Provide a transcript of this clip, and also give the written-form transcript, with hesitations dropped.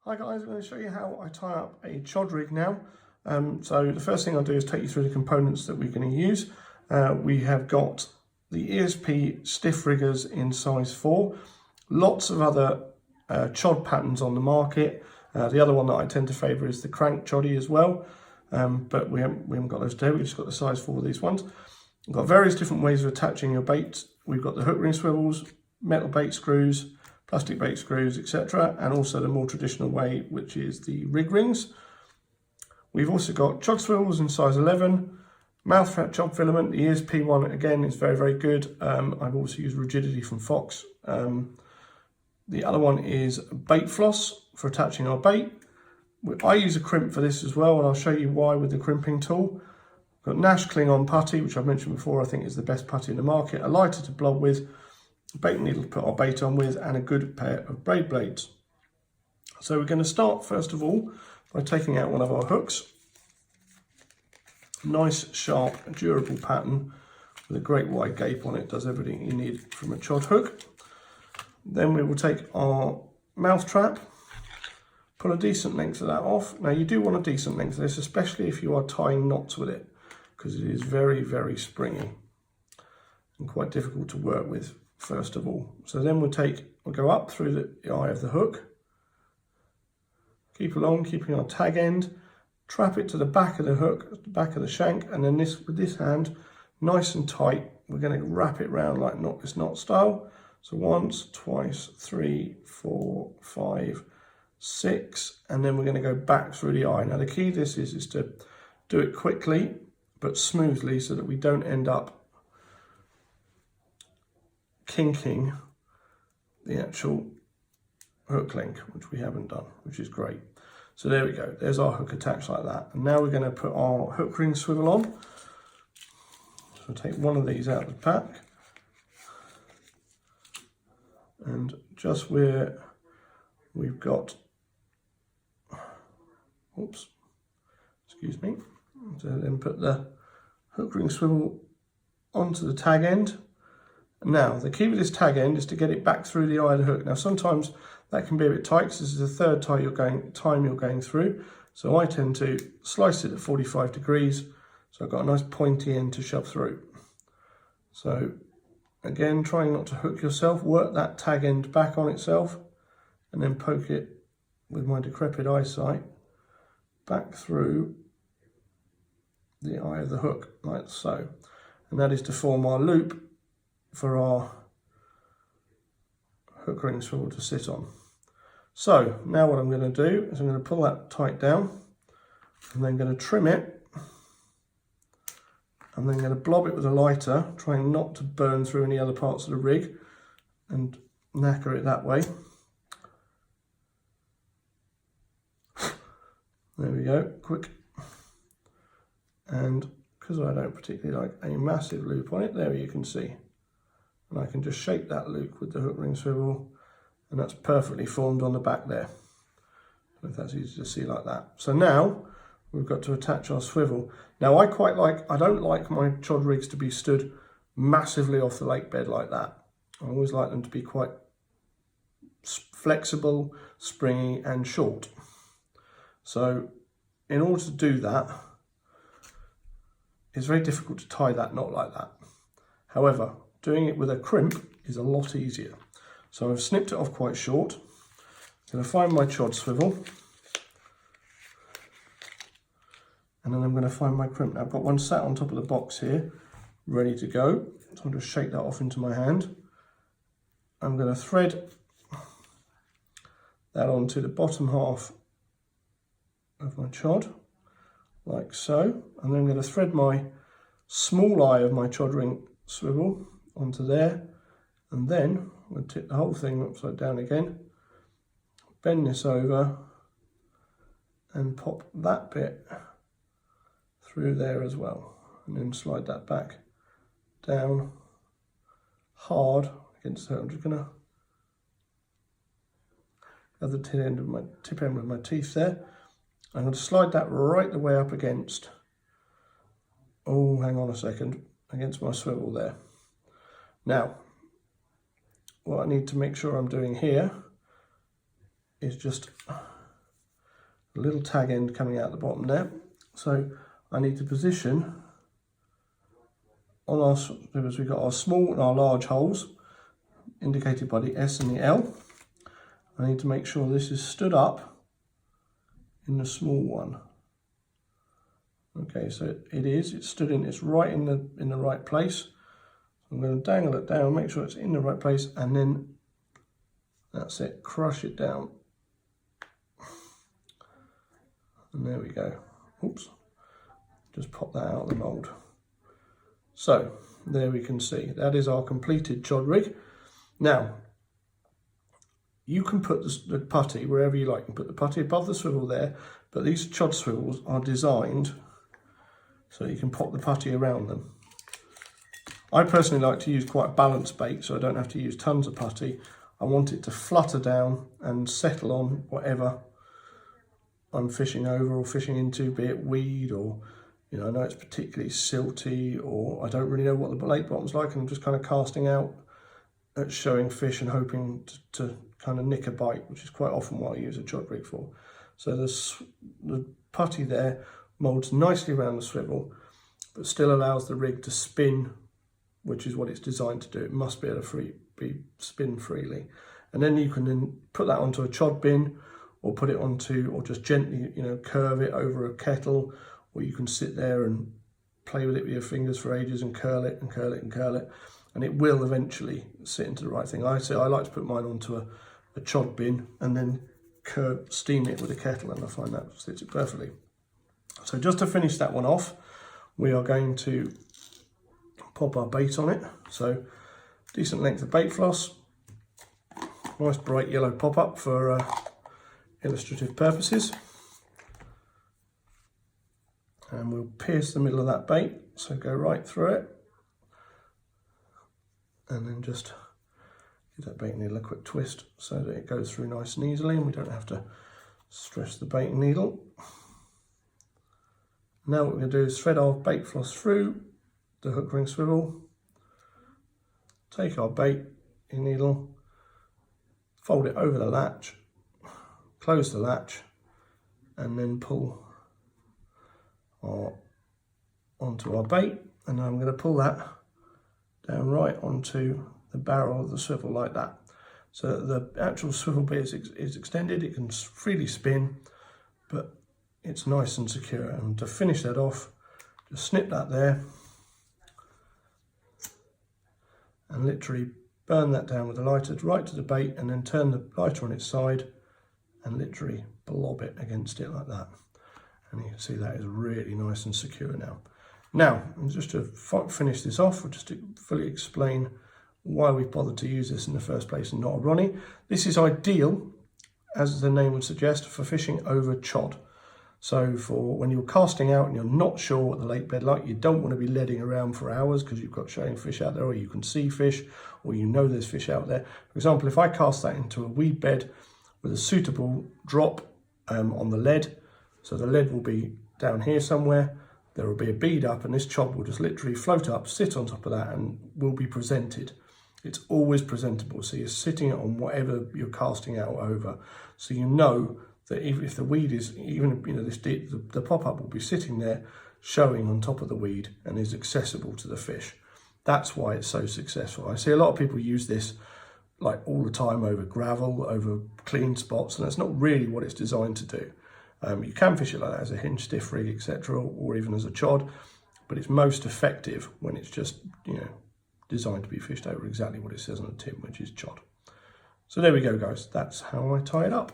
Hi guys, I'm going to show you how I tie up a chod rig now. So the first thing I'll do is take you through the components that we're going to use. We have got the ESP stiff riggers in size 4, lots of other chod patterns on the market. The other one that I tend to favour is the crank choddy as well, but we haven't got those today. We've just got the size 4 of these ones. We've got various different ways of attaching your bait. We've got the hook ring swivels, metal bait screws, plastic bait screws, etc., and also the more traditional way, which is the rig rings. We've also got chod swivels in size 11, mouth trap chod filament. The ESP one again is very, very good. I've also used Rigidity from Fox. The other one is bait floss for attaching our bait. I use a crimp for this as well, and I'll show you why with the crimping tool. Got Nash Klingon putty, which I've mentioned before. I think is the best putty in the market. A lighter to blob with, a bait needle to put our bait on with, and a good pair of braid blades. So we're going to start first of all by taking out one of our hooks. Nice, sharp, durable pattern with a great wide gape on it. Does everything you need from a chod hook. Then we will take our mouth trap, pull a decent length of that off. Now you do want a decent length of this, especially if you are tying knots with it, because it is very, very springy and quite difficult to work with first of all. So then we'll go up through the eye of the hook, keep along, keeping our tag end, trap it to the back of the hook, the back of the shank, and then with this hand, nice and tight, we're going to wrap it round like this knot style. So once, twice, 3, 4, 5, 6, and then we're going to go back through the eye. Now the key to this is to do it quickly but smoothly so that we don't end up kinking the actual hook link, which we haven't done, which is great. So there we go, there's our hook attached like that. And now we're going to put our hook ring swivel on. So we'll take one of these out of the pack, and just where we've got, oops, excuse me, so then put the hook ring swivel onto the tag end. Now the key with this tag end is to get it back through the eye of the hook. Now sometimes that can be a bit tight because this is the third time you're going through, so I tend to slice it at 45 degrees so I've got a nice pointy end to shove through. So again, trying not to hook yourself, work that tag end back on itself and then poke it with my decrepit eyesight back through the eye of the hook, like so. And that is to form our loop for our hook ring swivel to sit on. So now what I'm going to do is I'm going to pull that tight down and then going to trim it, and then going to blob it with a lighter, trying not to burn through any other parts of the rig, and knacker it that way. There we go, quick. And because I don't particularly like a massive loop on it, there you can see. And I can just shape that loop with the hook ring swivel, and that's perfectly formed on the back there. If that's easy to see like that. So now we've got to attach our swivel. Now I don't like my chod rigs to be stood massively off the lake bed like that. I always like them to be quite flexible, springy and short. So in order to do that, it's very difficult to tie that knot like that. However, doing it with a crimp is a lot easier. So I've snipped it off quite short. I'm going to find my chod swivel, and then I'm going to find my crimp. Now I've got one sat on top of the box here, ready to go. So I'll just shake that off into my hand. I'm going to thread that onto the bottom half of my chod, like so. And then I'm going to thread my small eye of my chod ring swivel onto there, and then I'm going to tip the whole thing upside down again, bend this over and pop that bit through there as well, and then slide that back down hard against the hook. I'm just going to have the tip end with my teeth there. I'm going to slide that right the way up against, oh hang on a second, against my swivel there. Now what I need to make sure I'm doing here is just a little tag end coming out the bottom there. So I need to position on our, because we've got our small and our large holes indicated by the S and the L. I need to make sure this is stood up in the small one. Okay, so it is, it's stood in, it's right in the right place. I'm going to dangle it down, make sure it's in the right place, and then that's it, crush it down. And there we go. Oops, just pop that out of the mould. So there we can see, that is our completed chod rig. Now, you can put the putty wherever you like. You can put the putty above the swivel there, but these chod swivels are designed so you can pop the putty around them. I personally like to use quite a balanced bait, so I don't have to use tons of putty. I want it to flutter down and settle on whatever I'm fishing over or fishing into, be it weed or, you know, I know it's particularly silty, or I don't really know what the lake bottom's like, and I'm just kind of casting out at showing fish and hoping to kind of nick a bite, which is quite often what I use a chod rig for. So the putty there moulds nicely around the swivel, but still allows the rig to spin, which is what it's designed to do. It must be able to spin freely. And then you can then put that onto a chod bin, or put it onto, or just gently, you know, curve it over a kettle, or you can sit there and play with it with your fingers for ages and curl it and curl it and curl it, and it will eventually sit into the right thing. I like to put mine onto a chod bin and then steam it with a kettle, and I find that fits it perfectly. So just to finish that one off, we are going to pop our bait on it. So decent length of bait floss, nice bright yellow pop-up for illustrative purposes. And we'll pierce the middle of that bait, so go right through it. And then just give that baiting needle a quick twist so that it goes through nice and easily, and we don't have to stress the baiting needle. Now what we're going to do is thread our bait floss through the hook ring swivel, take our baiting needle, fold it over the latch, close the latch, and then pull onto our bait. And now I'm going to pull that down right onto the barrel of the swivel like that. So the actual swivel bit is extended, it can freely spin, but it's nice and secure. And to finish that off, just snip that there and literally burn that down with the lighter right to the bait, and then turn the lighter on its side and literally blob it against it like that. And you can see that is really nice and secure now. Now, just to finish this off, or just to fully explain why we've bothered to use this in the first place and not a Ronnie. This is ideal, as the name would suggest, for fishing over chod. So for when you're casting out and you're not sure what the lake bed like, you don't want to be leading around for hours because you've got showing fish out there, or you can see fish, or you know there's fish out there. For example, if I cast that into a weed bed with a suitable drop on the lead, so the lead will be down here somewhere, there will be a bead up, and this chod will just literally float up, sit on top of that, and will be presented. It's always presentable, so you're sitting on whatever you're casting out over, so you know that if the weed is, even, you know, the pop-up will be sitting there showing on top of the weed and is accessible to the fish. That's why it's so successful. I see a lot of people use this like all the time over gravel, over clean spots, and that's not really what it's designed to do. You can fish it like that as a hinge, stiff rig, etc., or even as a chod, but it's most effective when it's just, you know, designed to be fished over exactly what it says on the tin, which is chod. So there we go, guys. That's how I tie it up.